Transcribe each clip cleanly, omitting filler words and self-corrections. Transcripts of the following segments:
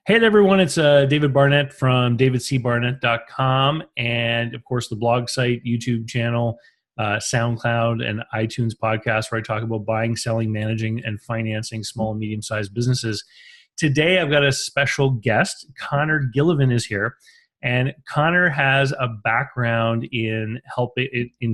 Hey there, everyone. It's David Barnett from davidcbarnett.com. And of course, the blog site, YouTube channel, SoundCloud, and iTunes podcast, where I talk about buying, selling, managing, and financing small and medium-sized businesses. Today, I've got a special guest. Connor Gillivan is here. And Connor has a background in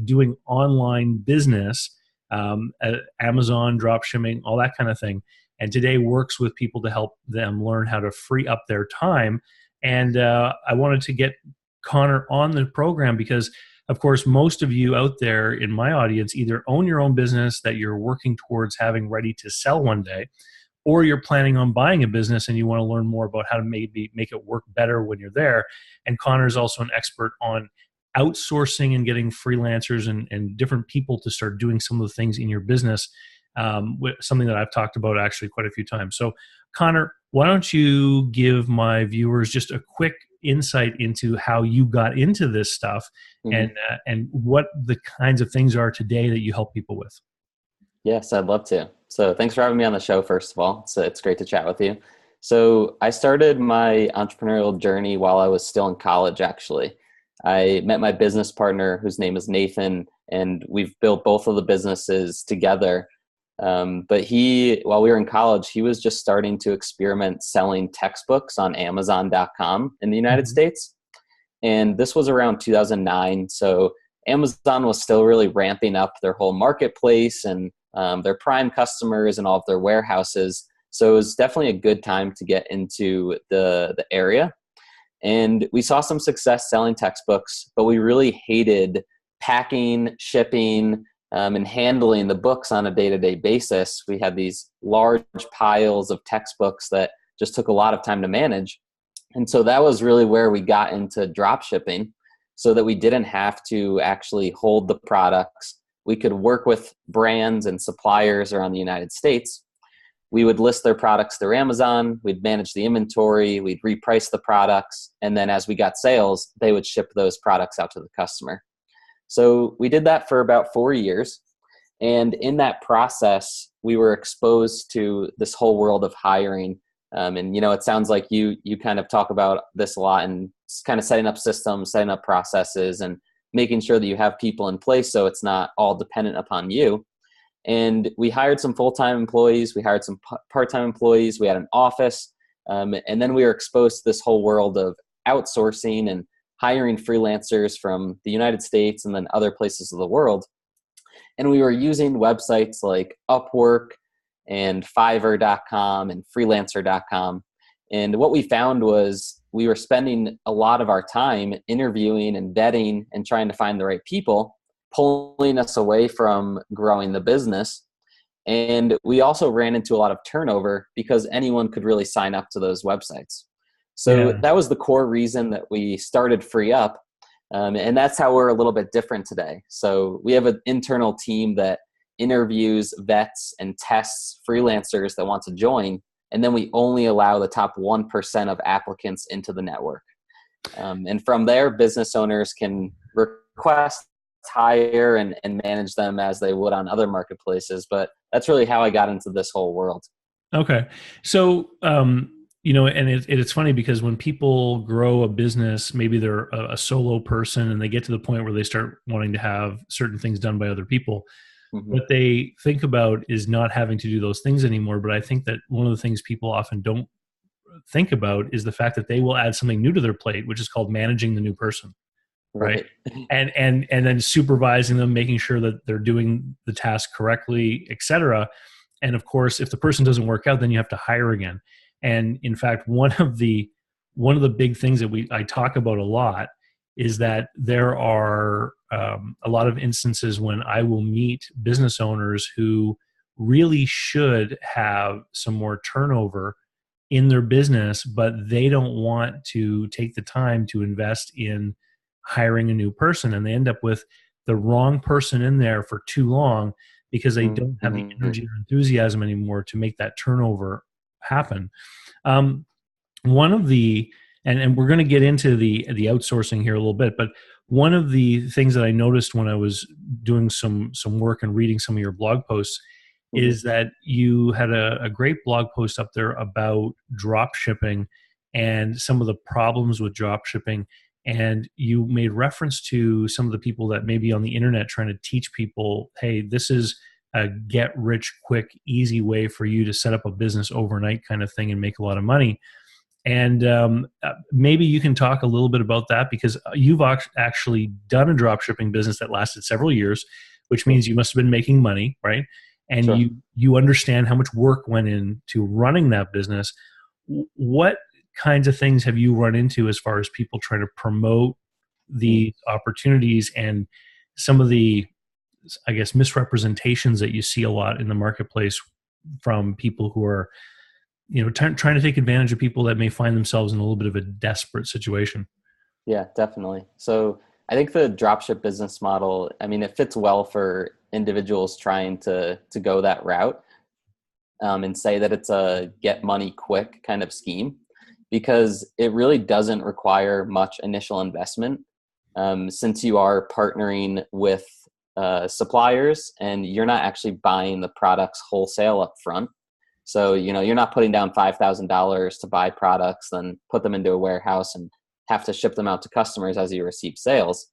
doing online business, Amazon, dropshipping, all that kind of thing. And today works with people to help them learn how to free up their time. And I wanted to get Connor on the program because, of course, most of you out there in my audience either own your own business that you're working towards having ready to sell one day, or you're planning on buying a business and you want to learn more about how to maybe make it work better when you're there. And Connor is also an expert on outsourcing and getting freelancers and different people to start doing some of the things in your business. Something that I've talked about actually quite a few times. So, Connor, why don't you give my viewers just a quick insight into how you got into this stuff and what the kinds of things are today that you help people with? Yes, I'd love to. So thanks for having me on the show, first of all. It's great to chat with you. So I started my entrepreneurial journey while I was still in college, actually. I met my business partner, whose name is Nathan, and we've built both of the businesses together. But while we were in college, he was just starting to experiment selling textbooks on Amazon.com in the United States. And this was around 2009. So Amazon was still really ramping up their whole marketplace and their prime customers and all of their warehouses. So it was definitely a good time to get into the area. And we saw some success selling textbooks, but we really hated packing, shipping, and handling the books on a day-to-day basis. We had these large piles of textbooks that just took a lot of time to manage. And so that was really where we got into drop shipping, so that we didn't have to actually hold the products. We could work with brands and suppliers around the United States. We would list their products through Amazon. We'd manage the inventory. We'd reprice the products. And then as we got sales, they would ship those products out to the customer. So we did that for about 4 years. And in that process, we were exposed to this whole world of hiring. And, it sounds like you kind of talk about this a lot, and kind of setting up systems, setting up processes, and making sure that you have people in place so it's not all dependent upon you. And we hired some full-time employees. We hired some part-time employees. We had an office. And then we were exposed to this whole world of outsourcing and hiring freelancers from the United States and then other places of the world. And we were using websites like Upwork and Fiverr.com and Freelancer.com. And what we found was we were spending a lot of our time interviewing and vetting and trying to find the right people, pulling us away from growing the business. And we also ran into a lot of turnover because anyone could really sign up to those websites. So that was the core reason that we started Free Up. And that's how we're a little bit different today. So we have an internal team that interviews, vets, and tests freelancers that want to join. And then we only allow the top 1% of applicants into the network. And from there, business owners can request, hire, and manage them as they would on other marketplaces. But that's really how I got into this whole world. Okay. So, and it's funny because when people grow a business, maybe they're a solo person and they get to the point where they start wanting to have certain things done by other people. What they think about is not having to do those things anymore. But I think that one of the things people often don't think about is the fact that they will add something new to their plate, which is called managing the new person. Right. And then supervising them, making sure that they're doing the task correctly, et cetera. And of course, if the person doesn't work out, then you have to hire again. And in fact, one of the big things that I talk about a lot is that there are a lot of instances when I will meet business owners who really should have some more turnover in their business, but they don't want to take the time to invest in hiring a new person. And they end up with the wrong person in there for too long because they don't have the energy or enthusiasm anymore to make that turnover happen. One of the, and we're going to get into the outsourcing here a little bit, but one of the things that I noticed when I was doing some work and reading some of your blog posts is that you had a great blog post up there about drop shipping and some of the problems with drop shipping. And you made reference to some of the people that may be on the internet trying to teach people, hey, this is a get rich quick, easy way for you to set up a business overnight kind of thing and make a lot of money. And maybe you can talk a little bit about that, because you've actually done a drop shipping business that lasted several years, which means you must have been making money, right? And Sure. you understand how much work went into running that business. What kinds of things have you run into as far as people trying to promote the opportunities and some of the, I guess, misrepresentations that you see a lot in the marketplace from people who are, trying to take advantage of people that may find themselves in a little bit of a desperate situation? Yeah, definitely. So I think the dropship business model, I mean, it fits well for individuals trying to go that route, and say that it's a get money quick kind of scheme, because it really doesn't require much initial investment, since you are partnering with suppliers and you're not actually buying the products wholesale up front. So, you're not putting down $5,000 to buy products, then put them into a warehouse and have to ship them out to customers as you receive sales.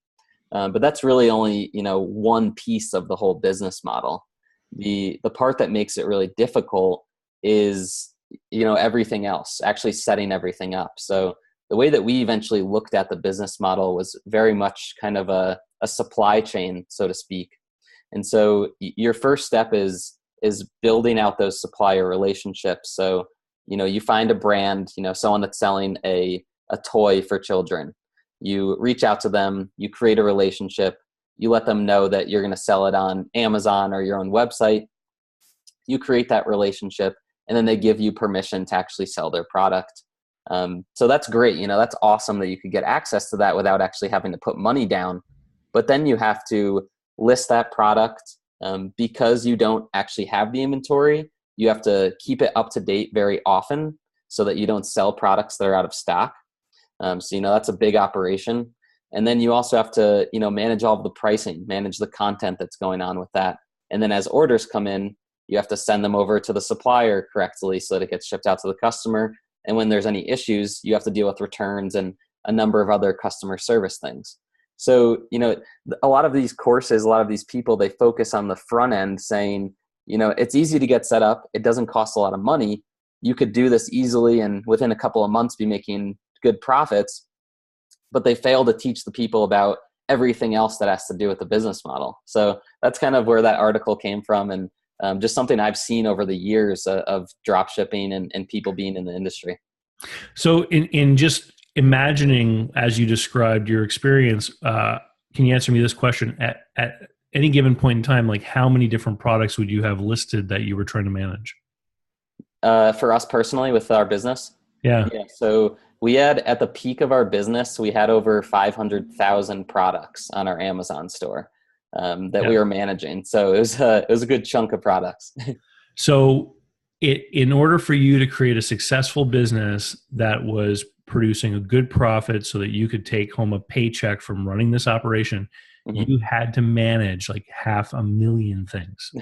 But that's really only, one piece of the whole business model. The part that makes it really difficult is, everything else, actually setting everything up. So the way that we eventually looked at the business model was very much kind of a supply chain, so to speak. And so your first step is building out those supplier relationships. So, you find a brand, someone that's selling a toy for children. You reach out to them, you create a relationship, you let them know that you're going to sell it on Amazon or your own website. You create that relationship, and then they give you permission to actually sell their product. So that's great. That's awesome that you could get access to that without actually having to put money down. But then you have to list that product. Because you don't actually have the inventory, you have to keep it up to date very often so that you don't sell products that are out of stock. So, that's a big operation. And then you also have to, manage all of the pricing, manage the content that's going on with that. And then as orders come in, you have to send them over to the supplier correctly so that it gets shipped out to the customer. And when there's any issues, you have to deal with returns and a number of other customer service things. So, a lot of these courses, a lot of these people, they focus on the front end saying, it's easy to get set up. It doesn't cost a lot of money. You could do this easily and within a couple of months be making good profits. But they fail to teach the people about everything else that has to do with the business model. So that's kind of where that article came from, and just something I've seen over the years of drop shipping and people being in the industry. So in just imagining, as you described your experience, can you answer me this question? At any given point in time, like how many different products would you have listed that you were trying to manage? For us personally with our business? Yeah. So we had, at the peak of our business, we had over 500,000 products on our Amazon store that we were managing. So it was a good chunk of products. So in order for you to create a successful business that was producing a good profit so that you could take home a paycheck from running this operation, you had to manage like 500,000 things.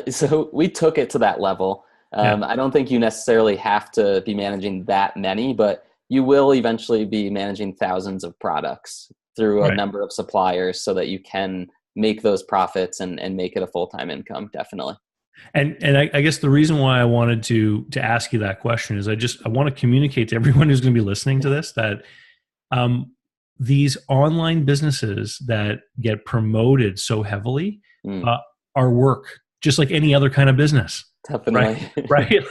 So we took it to that level. I don't think you necessarily have to be managing that many, but you will eventually be managing thousands of products through a number of suppliers so that you can make those profits and make it a full-time income. Definitely. And I guess the reason why I wanted to ask you that question is I want to communicate to everyone who's going to be listening to this that these online businesses that get promoted so heavily are work, just like any other kind of business. Definitely. Right?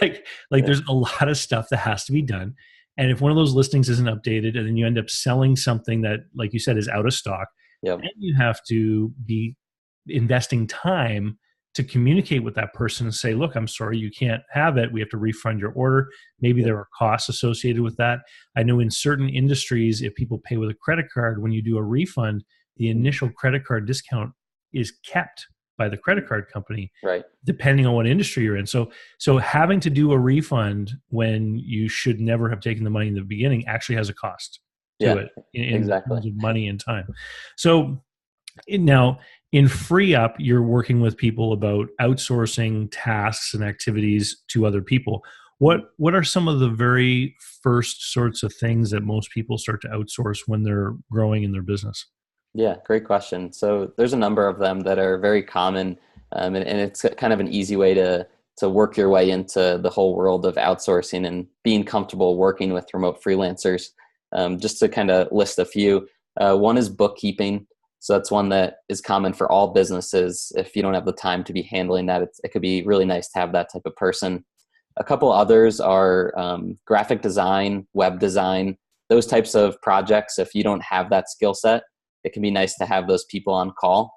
Like there's a lot of stuff that has to be done. And if one of those listings isn't updated and then you end up selling something that, like you said, is out of stock, then you have to be investing time to communicate with that person and say, look, I'm sorry, you can't have it. We have to refund your order. Maybe there are costs associated with that. I know in certain industries, if people pay with a credit card, when you do a refund, the initial credit card discount is kept by the credit card company, depending on what industry you're in. So having to do a refund when you should never have taken the money in the beginning actually has a cost to it in terms of money and time. So now in Free Up, you're working with people about outsourcing tasks and activities to other people. What are some of the very first sorts of things that most people start to outsource when they're growing in their business? Yeah, great question. So there's a number of them that are very common, and it's kind of an easy way to work your way into the whole world of outsourcing and being comfortable working with remote freelancers. Just to kind of list a few, one is bookkeeping. So that's one that is common for all businesses. If you don't have the time to be handling that, it could be really nice to have that type of person. A couple others are graphic design, web design, those types of projects. If you don't have that skill set, it can be nice to have those people on call.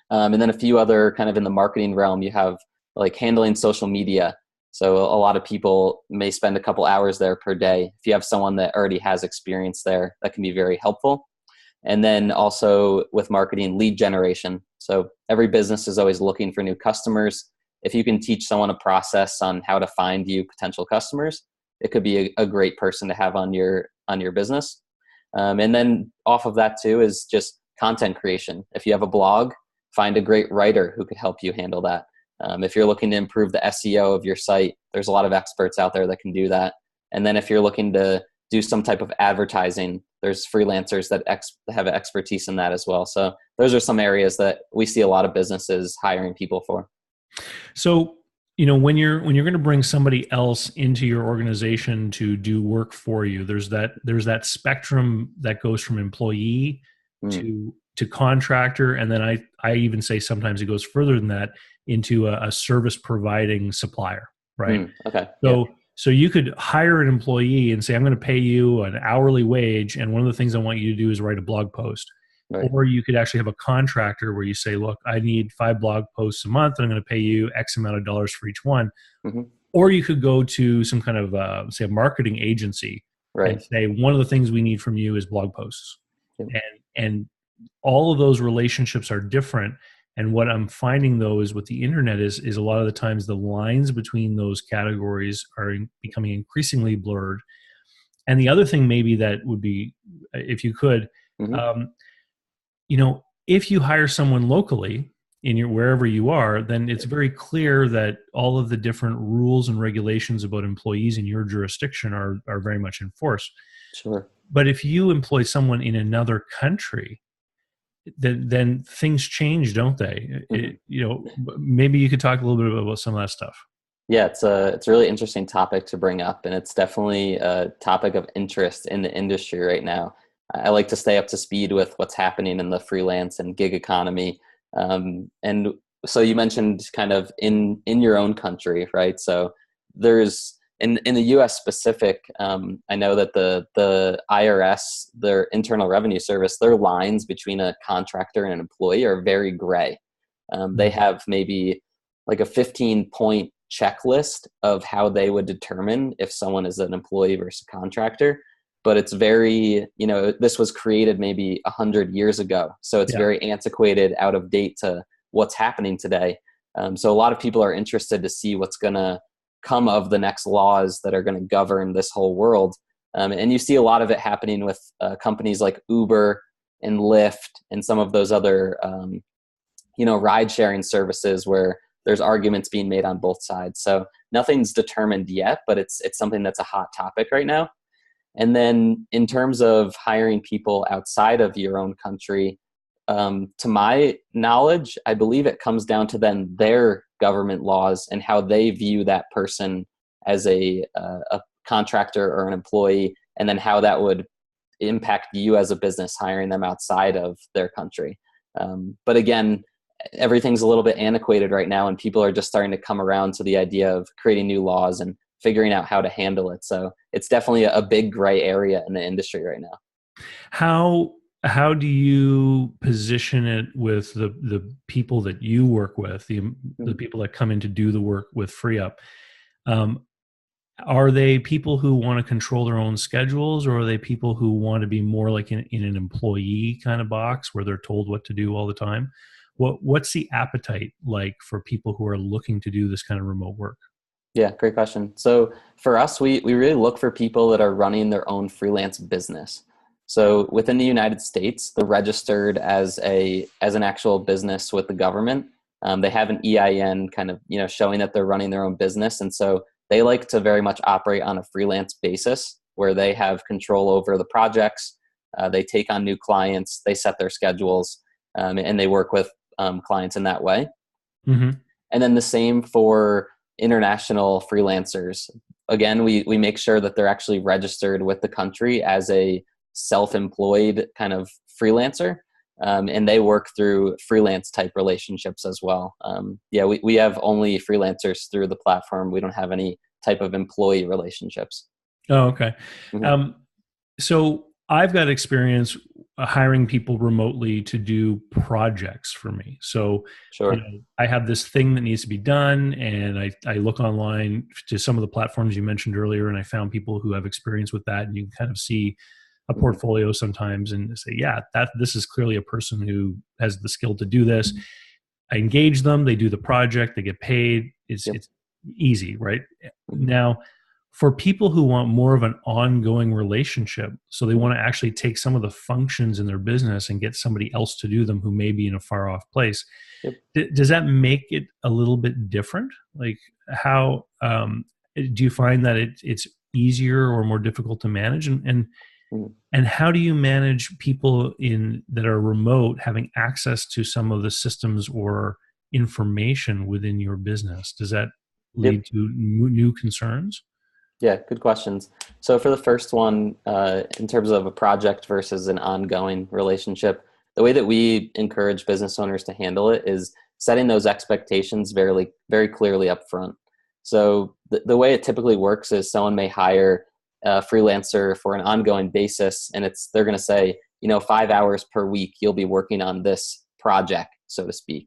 And then a few other kind of in the marketing realm, you have like handling social media. So a lot of people may spend a couple hours there per day. If you have someone that already has experience there, that can be very helpful. And then also with marketing, lead generation. So every business is always looking for new customers. If you can teach someone a process on how to find you potential customers, it could be a great person to have on your business. And then off of that too is just content creation. If you have a blog, find a great writer who could help you handle that. If you're looking to improve the SEO of your site, there's a lot of experts out there that can do that. And then if you're looking to do some type of advertising, there's freelancers that have expertise in that as well. So those are some areas that we see a lot of businesses hiring people for. So, when you're going to bring somebody else into your organization to do work for you, there's that spectrum that goes from employee to contractor, and then I even say sometimes it goes further than that into a service providing supplier, right? Okay. So you could hire an employee and say, I'm going to pay you an hourly wage, and one of the things I want you to do is write a blog post. Right. Or you could actually have a contractor where you say, look, I need 5 blog posts a month, and I'm going to pay you X amount of dollars for each one. Mm-hmm. Or you could go to some kind of, say, a marketing agency and say, one of the things we need from you is blog posts. Yep. And all of those relationships are different. And what I'm finding, though, is with the internet is a lot of the times the lines between those categories are becoming increasingly blurred. And the other thing maybe that would be, if you could, if you hire someone locally in wherever you are, then it's very clear that all of the different rules and regulations about employees in your jurisdiction are very much enforced. Sure. But if you employ someone in another country, then things change, don't they? Maybe you could talk a little bit about some of that stuff. Yeah, it's a really interesting topic to bring up, and it's definitely a topic of interest in the industry right now. I like to stay up to speed with what's happening in the freelance and gig economy. And so you mentioned kind of in your own country, right? So there's in the US specific, I know that the IRS, their Internal Revenue Service, their lines between a contractor and an employee are very gray. They have maybe like a 15-point checklist of how they would determine if someone is an employee versus a contractor. But it's very, this was created maybe 100 years ago. So it's very antiquated, out of date to what's happening today. So a lot of people are interested to see what's going to come of the next laws that are going to govern this whole world. And you see a lot of it happening with companies like Uber and Lyft and some of those other, ride sharing services where there's arguments being made on both sides. So nothing's determined yet, but it's something that's a hot topic right now. And then in terms of hiring people outside of your own country, to my knowledge, I believe it comes down to then their government laws and how they view that person as a contractor or an employee, and then how that would impact you as a business hiring them outside of their country. But again, everything's a little bit antiquated right now, and people are just starting to come around to the idea of creating new laws and figuring out how to handle it. So it's definitely a big gray area in the industry right now. How do you position it with the people that you work with, the people that come in to do the work with FreeUp? Are they people who want to control their own schedules, or are they people who want to be more like in an employee kind of box where they're told what to do all the time? What's the appetite like for people who are looking to do this kind of remote work? Yeah, great question. So for us, we really look for people that are running their own freelance business. So within the United States, they're registered as an actual business with the government. They have an EIN kind of, showing that they're running their own business. And so they like to very much operate on a freelance basis where they have control over the projects. They take on new clients, they set their schedules, and they work with clients in that way. Mm-hmm. And then the same for international freelancers. Again, we make sure that they're actually registered with the country as a self-employed kind of freelancer. And they work through freelance type relationships as well. We have only freelancers through the platform. We don't have any type of employee relationships. Oh, okay. Mm-hmm. So I've got experience hiring people remotely to do projects for me. So, Sure. I have this thing that needs to be done, and I look online to some of the platforms you mentioned earlier, and I found people who have experience with that, and you can kind of see a Mm-hmm. portfolio sometimes and say, yeah, this is clearly a person who has the skill to do this. I engage them, they do the project, they get paid. It's easy, right? Mm-hmm. Now, for people who want more of an ongoing relationship, so they want to actually take some of the functions in their business and get somebody else to do them who may be in a far off place. Yep. Does that make it a little bit different? Like how do you find that it's easier or more difficult to manage? And how do you manage people that are remote having access to some of the systems or information within your business? Does that lead to new concerns? Yeah, good questions. So for the first one, in terms of a project versus an ongoing relationship, the way that we encourage business owners to handle it is setting those expectations very, very clearly up front. So the way it typically works is someone may hire a freelancer for an ongoing basis, and they're going to say, 5 hours per week, you'll be working on this project, so to speak.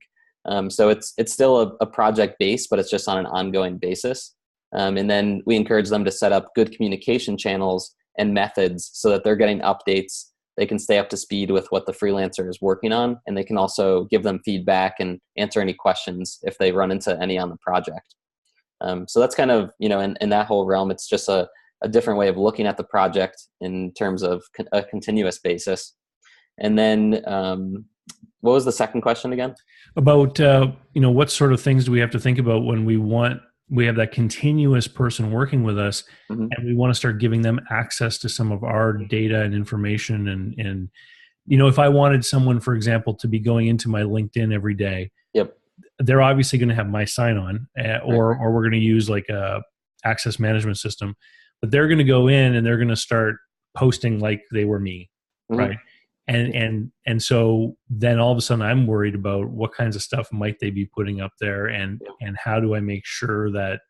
So it's still a project base, but it's just on an ongoing basis. And then we encourage them to set up good communication channels and methods so that they're getting updates. They can stay up to speed with what the freelancer is working on, and they can also give them feedback and answer any questions if they run into any on the project. So that's kind of, in that whole realm, it's just a different way of looking at the project in terms of a continuous basis. And then what was the second question again? About, what sort of things do we have to think about when we have that continuous person working with us, Mm-hmm. and we want to start giving them access to some of our data and information. And if I wanted someone, for example, to be going into my LinkedIn every day, Yep. they're obviously going to have my sign on, or we're going to use like a access management system, but they're going to go in and they're going to start posting like they were me. Mm-hmm. Right. And so then all of a sudden I'm worried about what kinds of stuff might they be putting up there, and how do I make sure that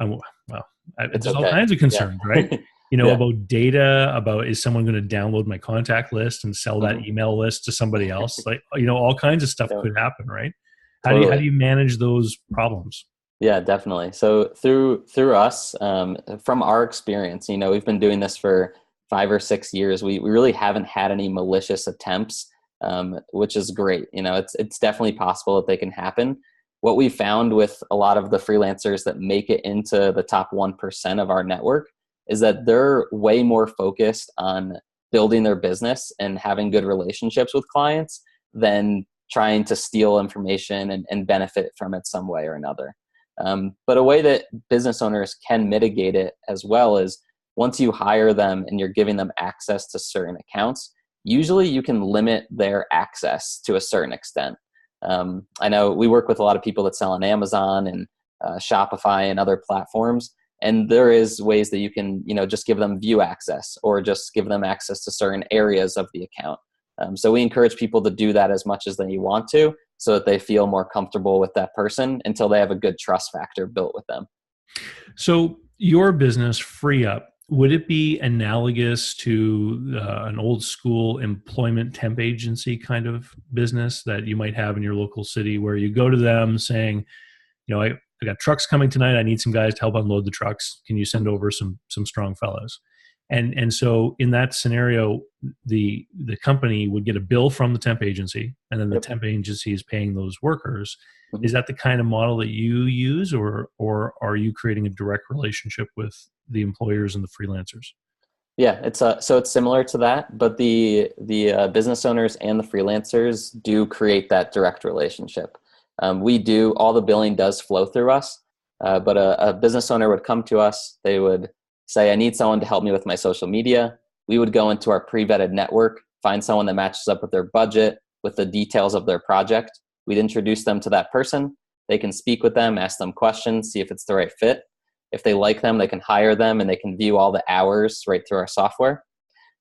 there's all kinds of concerns, right? About data, about is someone going to download my contact list and sell that email list to somebody else? Like, all kinds of stuff could happen, right? Totally. How do you manage those problems? Yeah, definitely. So through us, from our experience, we've been doing this for 5 or 6 years. We really haven't had any malicious attempts, which is great. It's definitely possible that they can happen. What we found with a lot of the freelancers that make it into the top 1% of our network is that they're way more focused on building their business and having good relationships with clients than trying to steal information and benefit from it some way or another. But a way that business owners can mitigate it as well is once you hire them and you're giving them access to certain accounts, usually you can limit their access to a certain extent. I know we work with a lot of people that sell on Amazon and Shopify and other platforms, and there is ways that you can, just give them view access or just give them access to certain areas of the account. So we encourage people to do that as much as they want to, so that they feel more comfortable with that person until they have a good trust factor built with them. So your business, FreeUp, would it be analogous to an old school employment temp agency kind of business that you might have in your local city, where you go to them saying, I got trucks coming tonight. I need some guys to help unload the trucks. Can you send over some strong fellows? And so in that scenario, the company would get a bill from the temp agency, and then the temp agency is paying those workers. Is that the kind of model that you use, or are you creating a direct relationship with the employers and the freelancers? Yeah, so it's similar to that, but the business owners and the freelancers do create that direct relationship. All the billing does flow through us. But a business owner would come to us. They would say, I need someone to help me with my social media. We would go into our pre-vetted network, find someone that matches up with their budget, with the details of their project. We'd introduce them to that person. They can speak with them, ask them questions, see if it's the right fit. If they like them, they can hire them and they can view all the hours right through our software.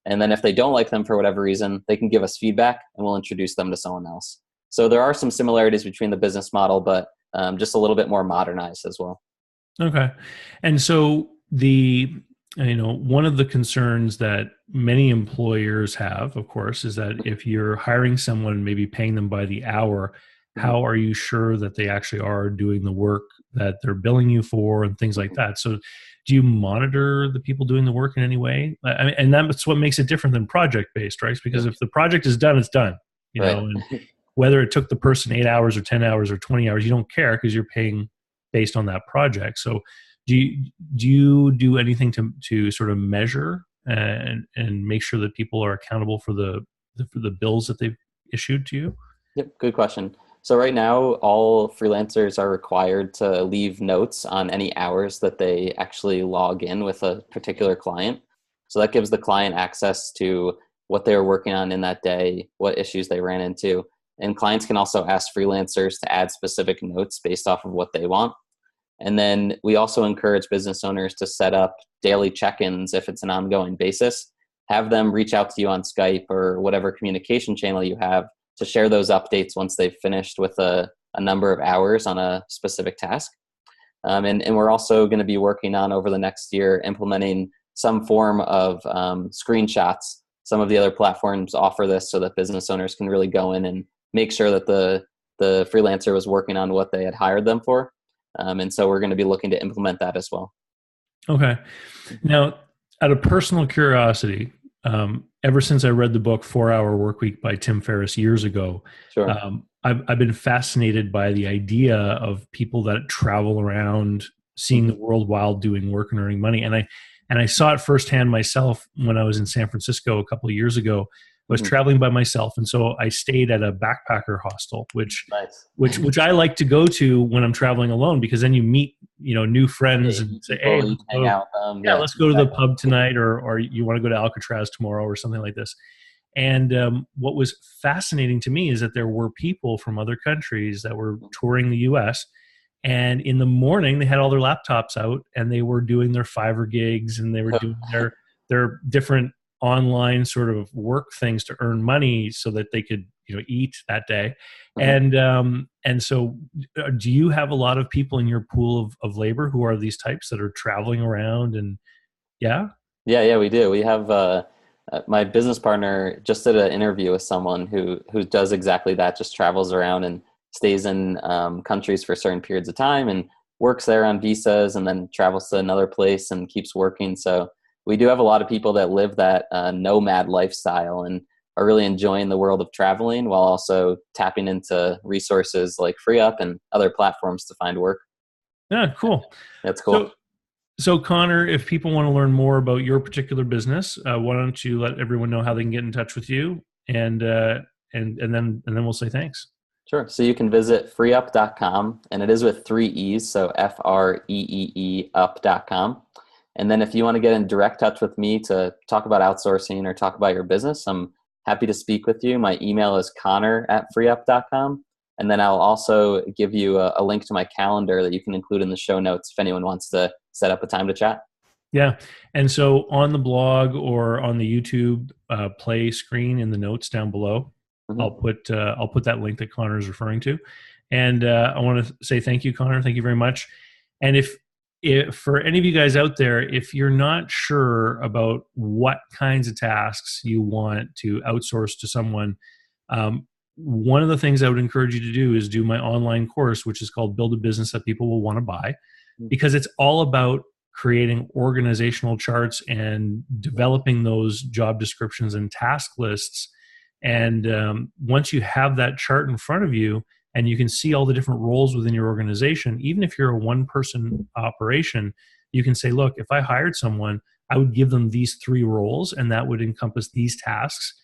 And then if they don't like them for whatever reason, they can give us feedback and we'll introduce them to someone else. So there are some similarities between the business model, but just a little bit more modernized as well. Okay. And so one of the concerns that many employers have, of course, is that if you're hiring someone, maybe paying them by the hour, how are you sure that they actually are doing the work that they're billing you for and things like that? So do you monitor the people doing the work in any way? I mean, and that's what makes it different than project-based, right? Because if the project is done, it's done, and whether it took the person 8 hours or 10 hours or 20 hours, you don't care because you're paying based on that project. So do you do anything to sort of measure and make sure that people are accountable for the bills that they've issued to you? Yep, good question. So right now, all freelancers are required to leave notes on any hours that they actually log in with a particular client. So that gives the client access to what they were working on in that day, what issues they ran into. And clients can also ask freelancers to add specific notes based off of what they want. And then we also encourage business owners to set up daily check-ins if it's an ongoing basis. Have them reach out to you on Skype or whatever communication channel you have to share those updates once they've finished with a number of hours on a specific task. And we're also going to be working on over the next year implementing some form of screenshots. Some of the other platforms offer this so that business owners can really go in and make sure that the freelancer was working on what they had hired them for. And so we're going to be looking to implement that as well. Okay. Now, out of personal curiosity, ever since I read the book 4-Hour Workweek by Tim Ferriss years ago, Sure. I've been fascinated by the idea of people that travel around seeing the world while doing work and earning money. And I saw it firsthand myself when I was in San Francisco a couple of years ago. I was traveling by myself, and so I stayed at a backpacker hostel, which I like to go to when I'm traveling alone, because then you meet new friends and say, hey, let's go to the pub tonight, or you want to go to Alcatraz tomorrow or something like this. And what was fascinating to me is that there were people from other countries that were touring the US, and in the morning they had all their laptops out and they were doing their Fiverr gigs and they were doing their different online sort of work things to earn money so that they could eat that day. And so do you have a lot of people in your pool of labor who are these types that are traveling around? And yeah we do. We have my business partner just did an interview with someone who does exactly that, just travels around and stays in countries for certain periods of time and works there on visas and then travels to another place and keeps working. So we do have a lot of people that live that nomad lifestyle and are really enjoying the world of traveling while also tapping into resources like FreeUp and other platforms to find work. Yeah, cool. That's cool. So Connor, if people want to learn more about your particular business, why don't you let everyone know how they can get in touch with you, and then we'll say thanks. Sure. So you can visit freeup.com, and it is with 3 E's, so FREEE up.com. And then if you want to get in direct touch with me to talk about outsourcing or talk about your business, I'm happy to speak with you. My email is connor@freeup.com. And then I'll also give you a link to my calendar that you can include in the show notes if anyone wants to set up a time to chat. Yeah. And so on the blog or on the YouTube play screen in the notes down below, I'll put that link that Connor is referring to. And I want to say thank you, Connor. Thank you very much. And if for any of you guys out there, if you're not sure about what kinds of tasks you want to outsource to someone, one of the things I would encourage you to do is do my online course, which is called Build a Business That People Will Want to Buy, because it's all about creating organizational charts and developing those job descriptions and task lists. And once you have that chart in front of you and you can see all the different roles within your organization, even if you're a one-person operation, you can say, look, if I hired someone, I would give them these 3 roles and that would encompass these tasks.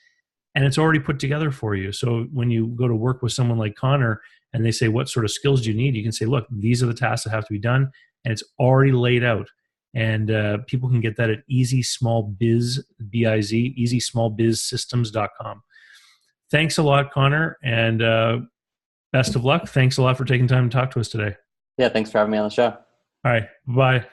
And it's already put together for you. So when you go to work with someone like Connor and they say, what sort of skills do you need? You can say, look, these are the tasks that have to be done. and it's already laid out. And people can get that at Easy Small Biz, B-I-Z, easysmallbizsystems.com. Thanks a lot, Connor, and best of luck. Thanks a lot for taking time to talk to us today. Yeah, thanks for having me on the show. All right, bye.